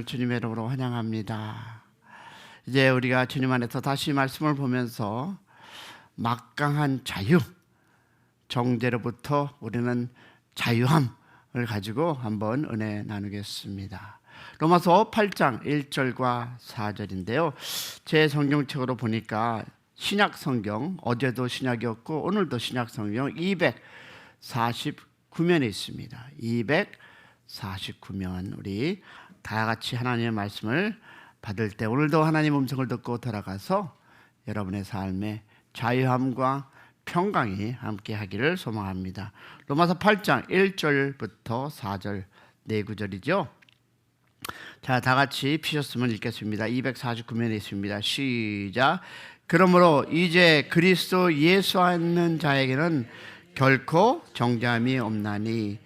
주님의 이름으로 환영합니다. 이제 우리가 주님 안에서 다시 말씀을 보면서 막강한 자유, 정죄로부터 우리는 자유함을 가지고 한번 은혜 나누겠습니다. 로마서 8장 1절과 4절인데요. 제 성경책으로 보니까 신약 성경, 어제도 신약이었고 오늘도 신약 성경 249면에 있습니다. 249면 우리 다 같이 하나님의 말씀을 받을 때 오늘도 하나님 음성을 듣고 돌아가서 여러분의 삶에 자유함과 평강이 함께 하기를 소망합니다. 로마서 8장 1절부터 4절 네 구절이죠. 자, 다 같이 피셨으면 읽겠습니다. 249면에 있습니다. 시작. 그러므로 이제 그리스도 예수 안에 있는 자에게는 결코 정죄함이 없나니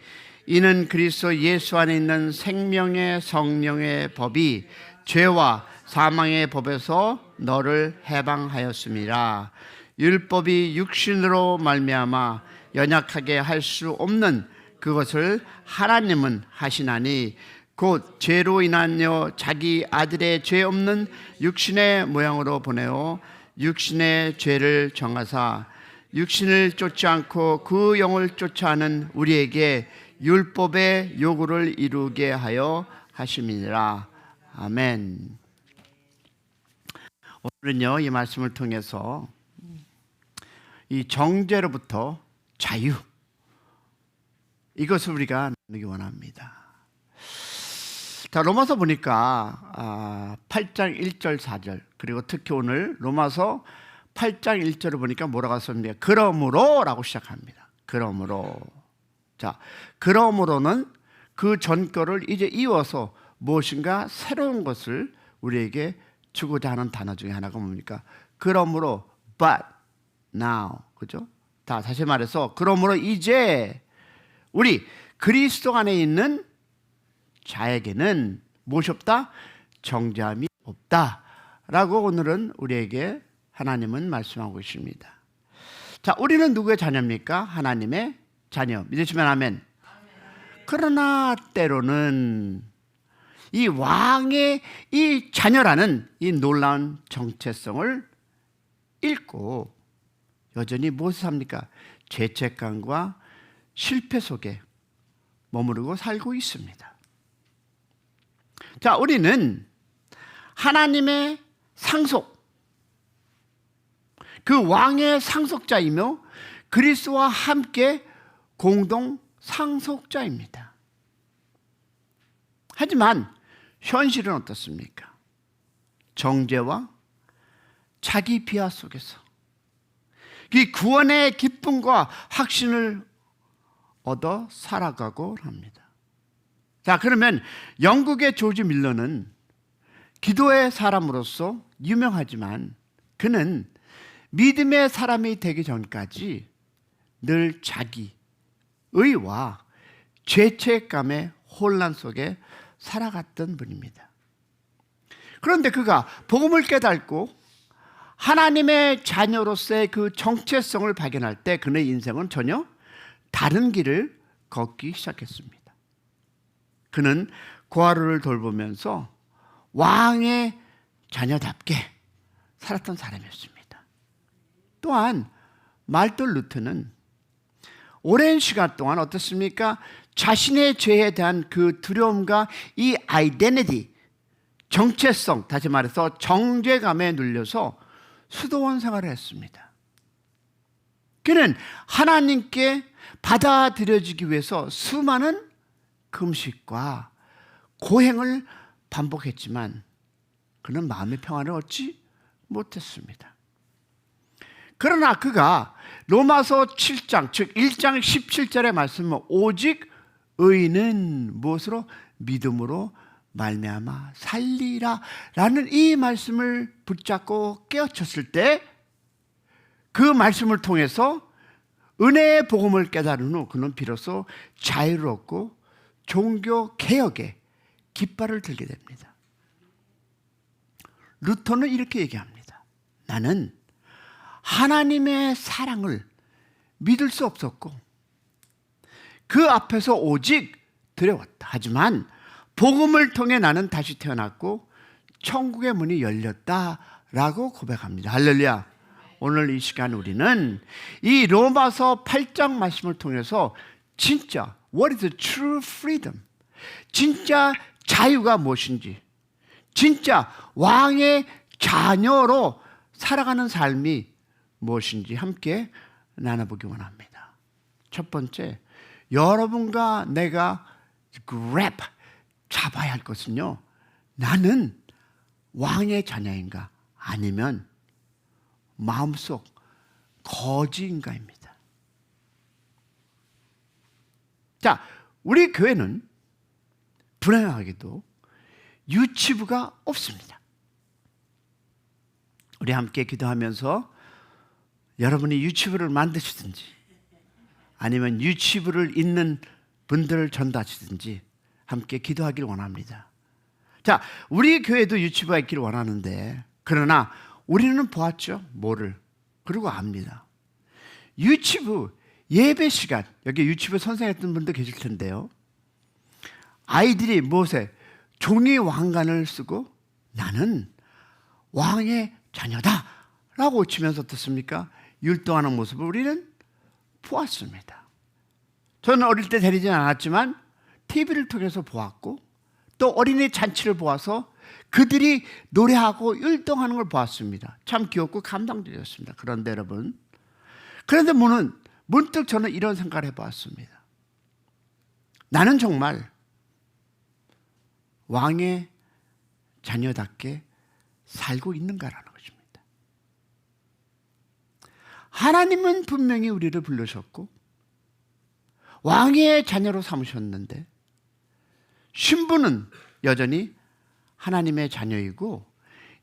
이는 그리스도 예수 안에 있는 생명의 성령의 법이 죄와 사망의 법에서 너를 해방하였습니다. 율법이 육신으로 말미암아 연약하게 할 수 없는 그것을 하나님은 하시나니 곧 죄로 인하여 자기 아들의 죄 없는 육신의 모양으로 보내어 육신의 죄를 정하사 육신을 쫓지 않고 그 영을 쫓아 하는 우리에게 율법의 요구를 이루게 하여 하심이니라. 아멘. 오늘은요, 이 말씀을 통해서 이 정죄로부터 자유, 이것을 우리가 나누기 원합니다. 자, 로마서 보니까 8장 1절 4절 그리고 특히 오늘 로마서 8장 1절을 보니까 뭐라고 썼습니까? 그러므로 라고 시작합니다. 그러므로. 자, 그러므로는 그 전 거를 이제 이어서 무엇인가 새로운 것을 우리에게 주고자 하는 단어 중에 하나가 뭡니까? 그러므로 but now, 그죠? 다시 말해서 그러므로 이제 우리 그리스도 안에 있는 자에게는 무엇이 없다? 정죄함이 없다라고 오늘은 우리에게 하나님은 말씀하고 있습니다. 자, 우리는 누구의 자녀입니까? 하나님의 자녀. 믿으시면 아멘. 그러나 때로는 이 왕의 이 자녀라는 이 놀라운 정체성을 잃고 여전히 무엇을 합니까? 죄책감과 실패 속에 머무르고 살고 있습니다. 자, 우리는 하나님의 상속, 그 왕의 상속자이며 그리스도와 함께 공동 상속자입니다. 하지만 현실은 어떻습니까? 정죄와 자기 비하 속에서 이 구원의 기쁨과 확신을 얻어 살아가고 합니다. 자, 그러면 영국의 조지 밀러는 기도의 사람으로서 유명하지만 그는 믿음의 사람이 되기 전까지 늘 자기 의와 죄책감의 혼란 속에 살아갔던 분입니다. 그런데 그가 복음을 깨닫고 하나님의 자녀로서의 그 정체성을 발견할 때 그의 인생은 전혀 다른 길을 걷기 시작했습니다. 그는 고아를 돌보면서 왕의 자녀답게 살았던 사람이었습니다. 또한 말들 루트는 오랜 시간 동안 어떻습니까? 자신의 죄에 대한 그 두려움과 이 아이덴티티, 정체성, 다시 말해서 정죄감에 눌려서 수도원 생활을 했습니다. 그는 하나님께 받아들여지기 위해서 수많은 금식과 고행을 반복했지만 그는 마음의 평안을 얻지 못했습니다. 그러나 그가 로마서 7장, 즉 1장 17절의 말씀은 오직 의인은 무엇으로? 믿음으로 말미암아 살리라 라는 이 말씀을 붙잡고 깨우쳤을 때 그 말씀을 통해서 은혜의 복음을 깨달은 후 그는 비로소 자유를 얻고 종교 개혁의 깃발을 들게 됩니다. 루터는 이렇게 얘기합니다. 나는 하나님의 사랑을 믿을 수 없었고 그 앞에서 오직 두려웠다. 하지만 복음을 통해 나는 다시 태어났고 천국의 문이 열렸다라고 고백합니다. 할렐루야. 오늘 이 시간 우리는 이 로마서 8장 말씀을 통해서 진짜 What is the true freedom? 진짜 자유가 무엇인지, 진짜 왕의 자녀로 살아가는 삶이 무엇인지 함께 나눠보기 원합니다. 첫 번째, 여러분과 내가 잡아야 할 것은요, 나는 왕의 자녀인가 아니면 마음속 거지인가입니다. 자, 우리 교회는 불행하게도 유치부가 없습니다. 우리 함께 기도하면서 여러분이 유치부를 만드시든지 아니면 유치부를 있는 분들을 전도하시든지 함께 기도하길 원합니다. 자, 우리 교회도 유치부가 있기를 원하는데, 그러나 우리는 보았죠. 뭐를? 그리고 압니다. 유치부 예배 시간, 여기 유치부 선생했던 분도 계실 텐데요. 아이들이 무엇에? 종이 왕관을 쓰고 나는 왕의 자녀다 라고 외치면서 어떻습니까? 율동하는 모습을 우리는 보았습니다. 저는 어릴 때 데리진 않았지만 TV를 통해서 보았고, 또 어린이 잔치를 보아서 그들이 노래하고 율동하는 걸 보았습니다. 참 귀엽고 감동적이었습니다. 그런데 여러분, 그런데 문득 저는 이런 생각을 해보았습니다. 나는 정말 왕의 자녀답게 살고 있는가라는 것입니다. 하나님은 분명히 우리를 부르셨고 왕의 자녀로 삼으셨는데, 신부는 여전히 하나님의 자녀이고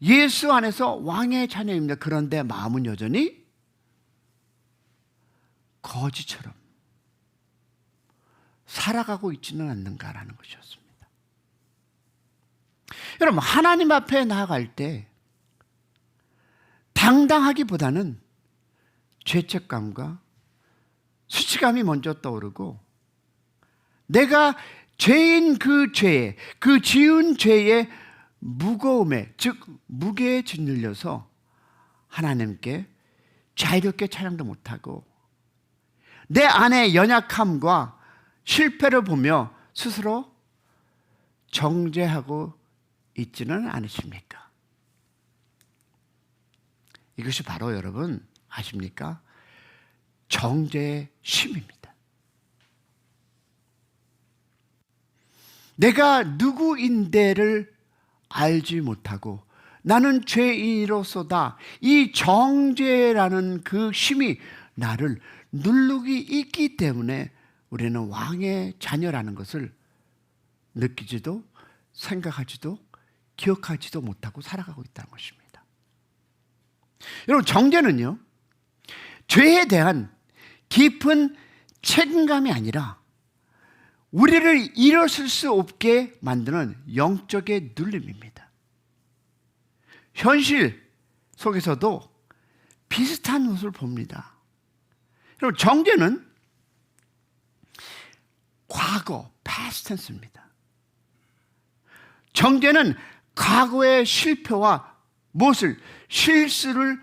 예수 안에서 왕의 자녀입니다. 그런데 마음은 여전히 거지처럼 살아가고 있지는 않는가라는 것이었습니다. 여러분, 하나님 앞에 나아갈 때 당당하기보다는 죄책감과 수치감이 먼저 떠오르고, 내가 죄인 그 죄에, 그 지은 죄의 무거움에, 즉 무게에 짓눌려서 하나님께 자유롭게 찬양도 못하고 내 안의 연약함과 실패를 보며 스스로 정죄하고 있지는 않으십니까? 이것이 바로 여러분 아십니까? 정죄의 심입니다. 내가 누구인데를 알지 못하고 나는 죄인으로서다, 이 정죄라는 그 심이 나를 누르기 있기 때문에 우리는 왕의 자녀라는 것을 느끼지도 생각하지도 기억하지도 못하고 살아가고 있다는 것입니다. 여러분, 정죄는요, 죄에 대한 깊은 책임감이 아니라 우리를 일어설 수 없게 만드는 영적의 눌림입니다. 현실 속에서도 비슷한 모습을 봅니다. 여러분, 정죄는 과거, past tense입니다. 정죄는 과거의 실패와 무엇을, 실수를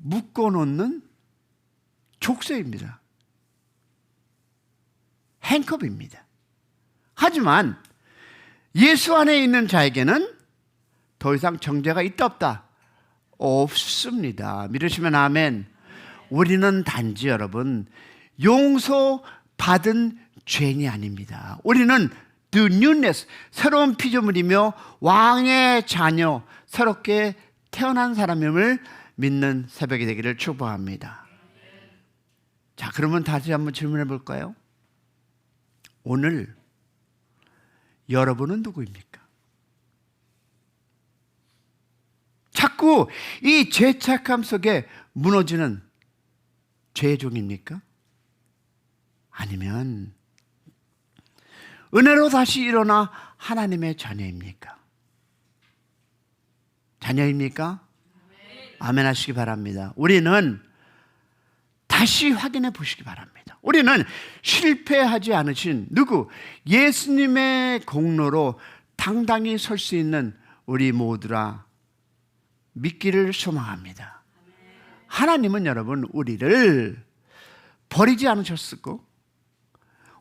묶어놓는 족쇄입니다. 행컵입니다. 하지만 예수 안에 있는 자에게는 더 이상 정죄가 있다 없다? 없습니다. 믿으시면 아멘. 우리는 단지 여러분 용서받은 죄인이 아닙니다. 우리는 the newness, 새로운 피조물이며 왕의 자녀, 새롭게 태어난 사람임을 믿는 새벽이 되기를 축복합니다. 자, 그러면 다시 한번 질문해 볼까요? 오늘 여러분은 누구입니까? 자꾸 이 죄책감 속에 무너지는 죄의 종입니까? 아니면 은혜로 다시 일어나 하나님의 자녀입니까? 자녀입니까? 아멘 하시기 바랍니다. 우리는 다시 확인해 보시기 바랍니다. 우리는 실패하지 않으신 누구? 예수님의 공로로 당당히 설 수 있는 우리 모두라 믿기를 소망합니다. 하나님은 여러분 우리를 버리지 않으셨고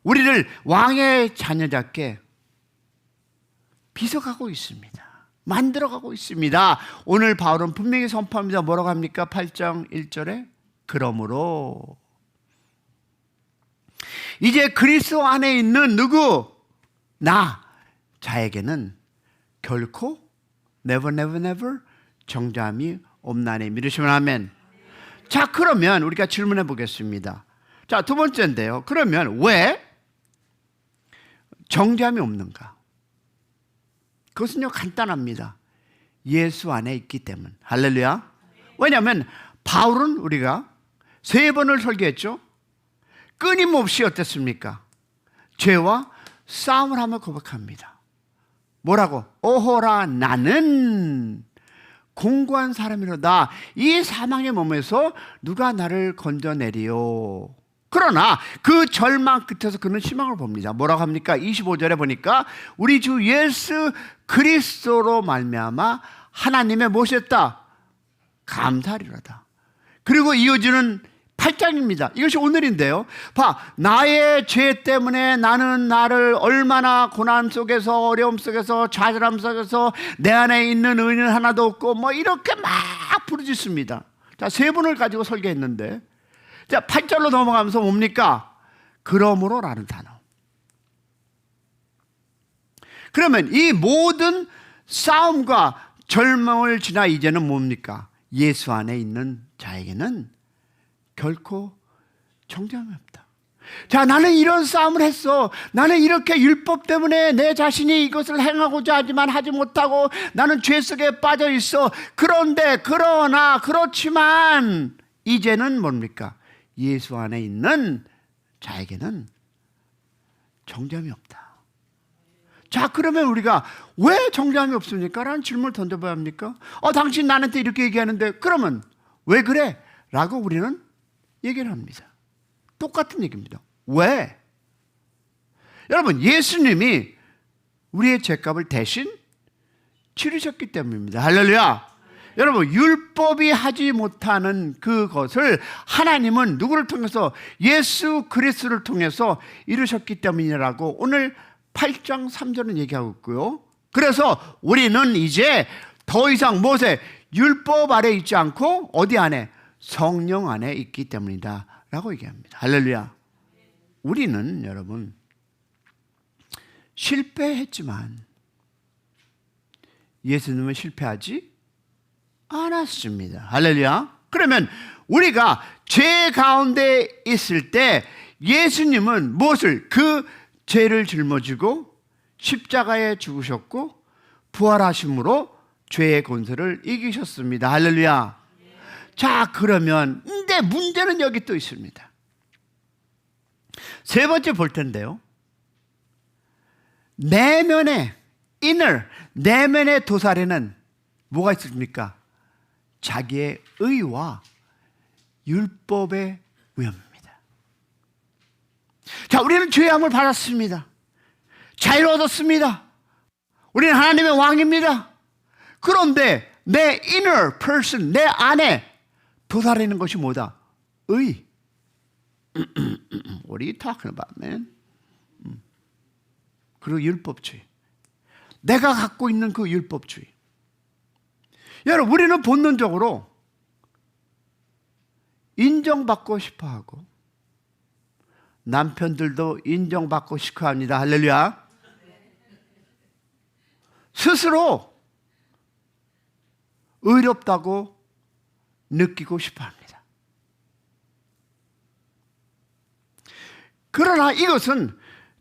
우리를 왕의 자녀답게 빚어가고 있습니다. 만들어가고 있습니다. 오늘 바울은 분명히 선포합니다. 뭐라고 합니까? 8장 1절에 그러므로 이제 그리스도 안에 있는 누구? 나 자에게는 결코 never never never 정죄함이 없나니 믿으시면 아멘. 자, 그러면 우리가 질문해 보겠습니다. 자, 두 번째인데요. 그러면 왜 정죄함이 없는가? 그것은요 간단합니다. 예수 안에 있기 때문. 할렐루야. 왜냐하면 바울은 우리가 3번을 설교했죠. 끊임없이 어땠습니까? 죄와 싸움을 하며 고백합니다. 뭐라고? 오호라 나는 공고한 사람이로다. 이 사망의 몸에서 누가 나를 건져내리요. 그러나 그 절망 끝에서 그는 희망을 봅니다. 뭐라고 합니까? 25절에 보니까 우리 주 예수 그리스도로 말미암아 하나님의 무엇이었다? 감사리로다. 그리고 이어지는 8장입니다. 이것이 오늘인데요. 봐, 나의 죄 때문에 나는 나를 얼마나 고난 속에서 어려움 속에서 좌절함 속에서 내 안에 있는 의는 하나도 없고 뭐 이렇게 막 부르짖습니다. 자, 3분을 가지고 설교했는데 자, 8절로 넘어가면서 뭡니까? 그러므로라는 단어. 그러면 이 모든 싸움과 절망을 지나 이제는 뭡니까? 예수 안에 있는 자에게는 결코 정죄함이 없다. 자, 나는 이런 싸움을 했어. 나는 이렇게 율법 때문에 내 자신이 이것을 행하고자 하지만 하지 못하고 나는 죄 속에 빠져 있어. 그러나 그렇지만 이제는 뭡니까? 예수 안에 있는 자에게는 정죄함이 없다. 자, 그러면 우리가 왜 정죄함이 없습니까? 라는 질문을 던져봐야 합니까? 당신 나한테 이렇게 얘기하는데 그러면 왜 그래? 라고 우리는 얘기를 합니다. 똑같은 얘기입니다. 왜? 여러분, 예수님이 우리의 죄값을 대신 치르셨기 때문입니다. 할렐루야. 여러분, 율법이 하지 못하는 그것을 하나님은 누구를 통해서? 예수 그리스도를 통해서 이루셨기 때문이라고 오늘 8장 3절은 얘기하고 있고요. 그래서 우리는 이제 더 이상 무엇에? 율법 아래 있지 않고 어디 안에? 성령 안에 있기 때문이다 라고 얘기합니다. 할렐루야. 우리는 여러분 실패했지만 예수님은 실패하지 않았습니다. 할렐루야. 그러면 우리가 죄 가운데 있을 때 예수님은 무엇을? 그 죄를 짊어지고 십자가에 죽으셨고 부활하심으로 죄의 권세를 이기셨습니다. 할렐루야. 자, 그러면 근데 문제는 여기 또 있습니다. 세 번째 볼 텐데요. 내면의 내면의 도살에는 뭐가 있습니까? 자기의 의와 율법의 위험입니다. 자, 우리는 죄함을 받았습니다. 자유를 얻었습니다. 우리는 하나님의 왕입니다. 그런데 내 inner person, 내 안에 도살하는 것이 뭐다? 의. What are you talking about, man? 그리고 율법주의. 내가 갖고 있는 그 율법주의. 여러분, 우리는 본능적으로 인정받고 싶어 하고 남편들도 인정받고 싶어 합니다. 할렐루야. 스스로 의롭다고 느끼고 싶어 합니다. 그러나 이것은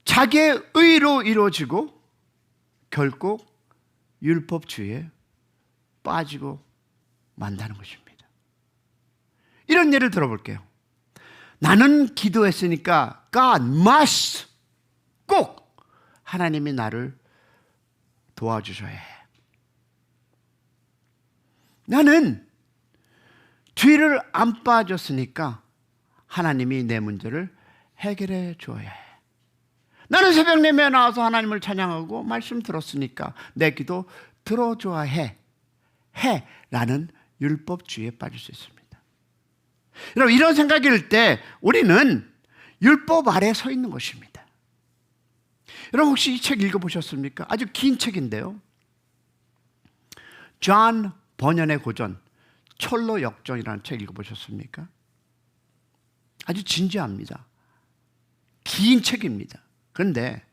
자기의 의로 이루어지고 결국 율법주의에 빠지고 만다는 것입니다. 이런 예를 들어볼게요. 나는 기도했으니까 God must 꼭 하나님이 나를 도와주셔야 해. 나는 죄를 안 빠졌으니까 하나님이 내 문제를 해결해 줘야 해. 나는 새벽 예배에 나와서 하나님을 찬양하고 말씀 들었으니까 내 기도 들어줘야 해. 라는 율법주의에 빠질 수 있습니다. 여러분, 이런 생각일 때 우리는 율법 아래에 서 있는 것입니다. 여러분, 혹시 이 책 읽어보셨습니까? 아주 긴 책인데요. 존 버년의 고전, 철로 역정이라는 책 읽어보셨습니까? 아주 진지합니다. 긴 책입니다. 그런데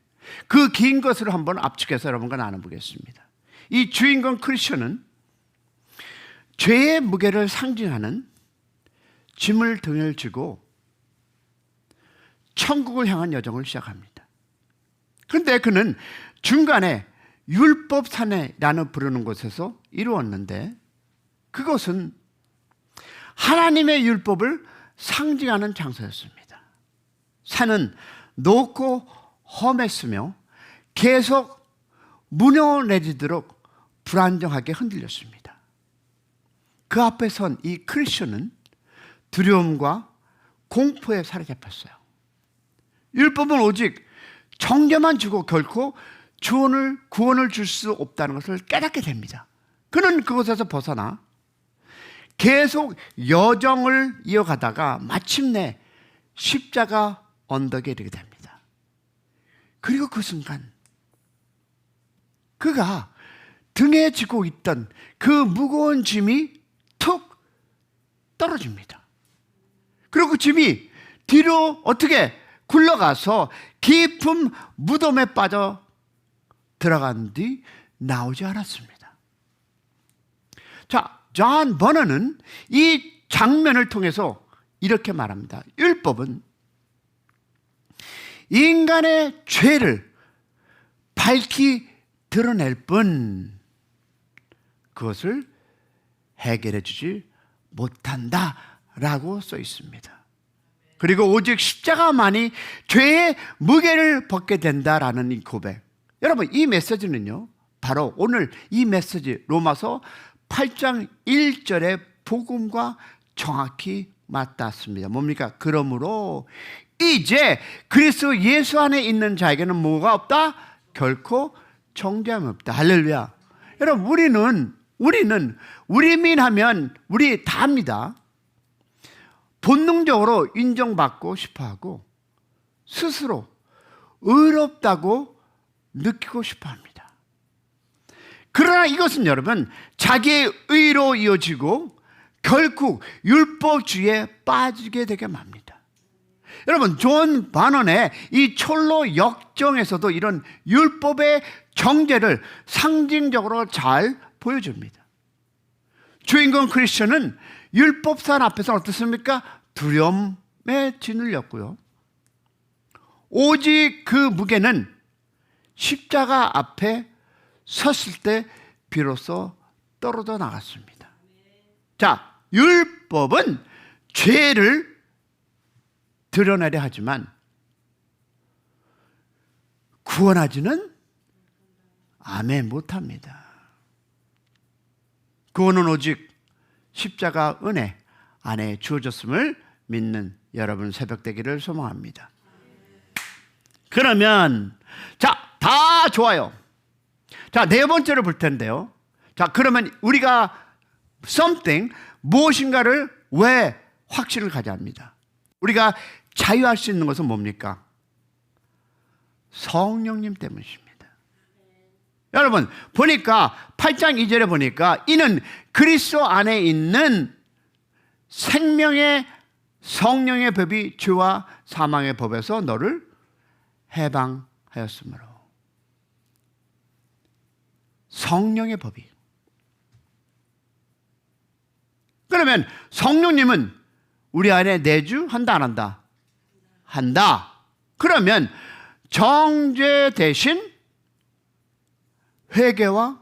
그 긴 것을 한번 압축해서 여러분과 나눠보겠습니다. 이 주인공 크리스천은 죄의 무게를 상징하는 짐을 등에 지고 천국을 향한 여정을 시작합니다. 그런데 그는 중간에 율법산이라는 부르는 곳에서 이루었는데 그것은 하나님의 율법을 상징하는 장소였습니다. 산은 높고 험했으며 계속 무너내지도록 불안정하게 흔들렸습니다. 그 앞에 선 이 크리스천은 두려움과 공포에 사로잡혔어요. 율법은 오직 정죄만 주고 결코 구원을 줄 수 없다는 것을 깨닫게 됩니다. 그는 그곳에서 벗어나 계속 여정을 이어가다가 마침내 십자가 언덕에 이르게 됩니다. 그리고 그 순간 그가 등에 지고 있던 그 무거운 짐이 툭 떨어집니다. 그리고 그 짐이 뒤로 어떻게 굴러가서 깊은 무덤에 빠져 들어간 뒤 나오지 않았습니다. 자, 존 버너는 이 장면을 통해서 이렇게 말합니다. 율법은 인간의 죄를 밝히 드러낼 뿐 그것을 해결해 주지 못한다라고 써 있습니다. 그리고 오직 십자가만이 죄의 무게를 벗게 된다라는 이 고백. 여러분, 이 메시지는요, 바로 오늘 이 메시지 로마서 8장 1절의 복음과 정확히 맞닿습니다. 뭡니까? 그러므로 이제 그리스도 예수 안에 있는 자에게는 뭐가 없다? 결코 정죄함이 없다. 할렐루야. 여러분, 우리민 하면 우리 다 합니다. 본능적으로 인정받고 싶어하고 스스로 의롭다고 느끼고 싶어합니다. 그러나 이것은 여러분 자기의 의로 이어지고 결국 율법주의에 빠지게 되게 맙니다. 여러분, 존 버넌의 이 철로 역정에서도 이런 율법의 정죄를 상징적으로 잘 보여줍니다. 주인공 크리스천은 율법산 앞에서 어떻습니까? 두려움에 짓눌렸고요. 오직 그 무게는 십자가 앞에 섰을 때 비로소 떨어져 나갔습니다. 자, 율법은 죄를 드러내려 하지만 구원하지는 못합니다. 구원은 오직 십자가 은혜 안에 주어졌음을 믿는 여러분 새벽 되기를 소망합니다. 그러면 자, 다 좋아요. 자, 네 번째로 볼 텐데요. 자, 그러면 우리가 something, 무엇인가를 왜 확신을 가져야 합니다. 우리가 자유할 수 있는 것은 뭡니까? 성령님 때문입니다. 여러분, 보니까 8장 2절에 보니까 이는 그리스도 안에 있는 생명의 성령의 법이 죄와 사망의 법에서 너를 해방하였으므로. 성령의 법이. 그러면 성령님은 우리 안에 내주한다 안 한다? 한다. 그러면 정죄 대신 회개와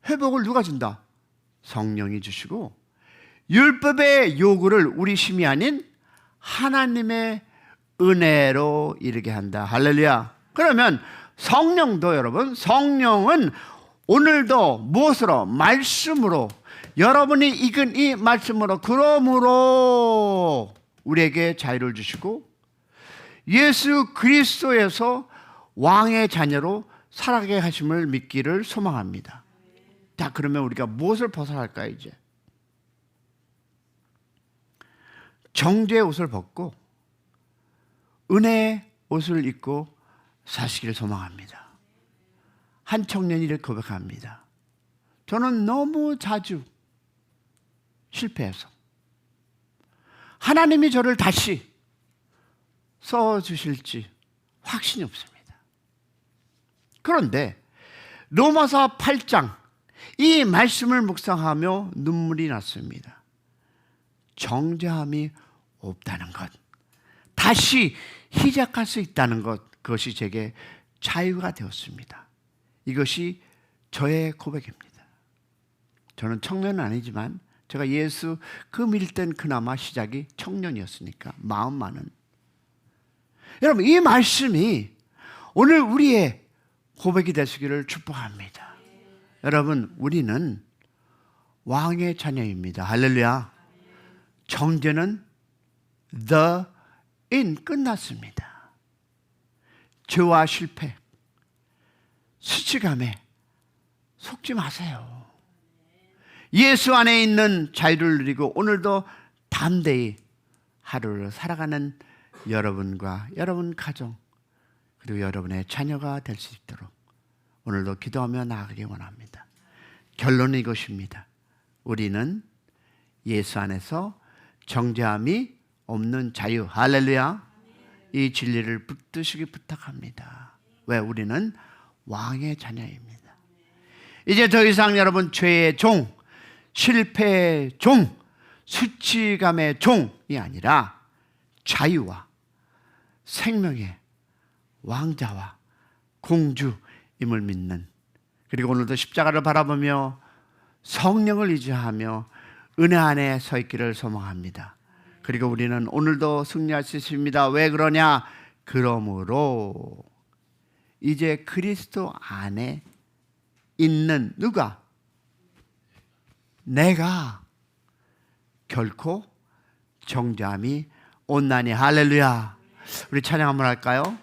회복을 누가 준다? 성령이 주시고 율법의 요구를 우리 힘이 아닌 하나님의 은혜로 이르게 한다. 할렐루야. 그러면 성령도 여러분, 성령은 오늘도 무엇으로? 말씀으로, 여러분이 익은 이 말씀으로, 그러므로 우리에게 자유를 주시고 예수 그리스도에서 왕의 자녀로 살아가게 하심을 믿기를 소망합니다. 자, 그러면 우리가 무엇을 벗어야 할까요? 이제 정죄의 옷을 벗고 은혜의 옷을 입고 사시기를 소망합니다. 한 청년이 이렇게 고백합니다. 저는 너무 자주 실패해서 하나님이 저를 다시 써주실지 확신이 없습니다. 그런데 로마서 8장 이 말씀을 묵상하며 눈물이 났습니다. 정죄함이 없다는 것, 다시 시작할 수 있다는 것, 그것이 제게 자유가 되었습니다. 이것이 저의 고백입니다. 저는 청년은 아니지만 제가 예수 그 밀땐 그나마 시작이 청년이었으니까 마음만은. 여러분, 이 말씀이 오늘 우리의 고백이 되시기를 축복합니다. 여러분, 우리는 왕의 자녀입니다. 할렐루야. 정죄는 the in 끝났습니다. 죄와 실패, 수치감에 속지 마세요. 예수 안에 있는 자유를 누리고 오늘도 담대히 하루를 살아가는 여러분과 여러분 가정 그리고 여러분의 자녀가 될 수 있도록 오늘도 기도하며 나아가기 원합니다. 결론은 이것입니다. 우리는 예수 안에서 정죄함이 없는 자유, 할렐루야, 이 진리를 붙드시기 부탁합니다. 왜? 우리는 왕의 자녀입니다. 이제 더 이상 여러분 죄의 종, 실패의 종, 수치감의 종이 아니라 자유와 생명의 왕자와 공주임을 믿는, 그리고 오늘도 십자가를 바라보며 성령을 의지하며 은혜 안에 서 있기를 소망합니다. 그리고 우리는 오늘도 승리할 수 있습니다. 왜 그러냐? 그러므로 이제 그리스도 안에 있는 누가? 내가 결코 정죄함이 없나니. 할렐루야. 우리 찬양 한번 할까요?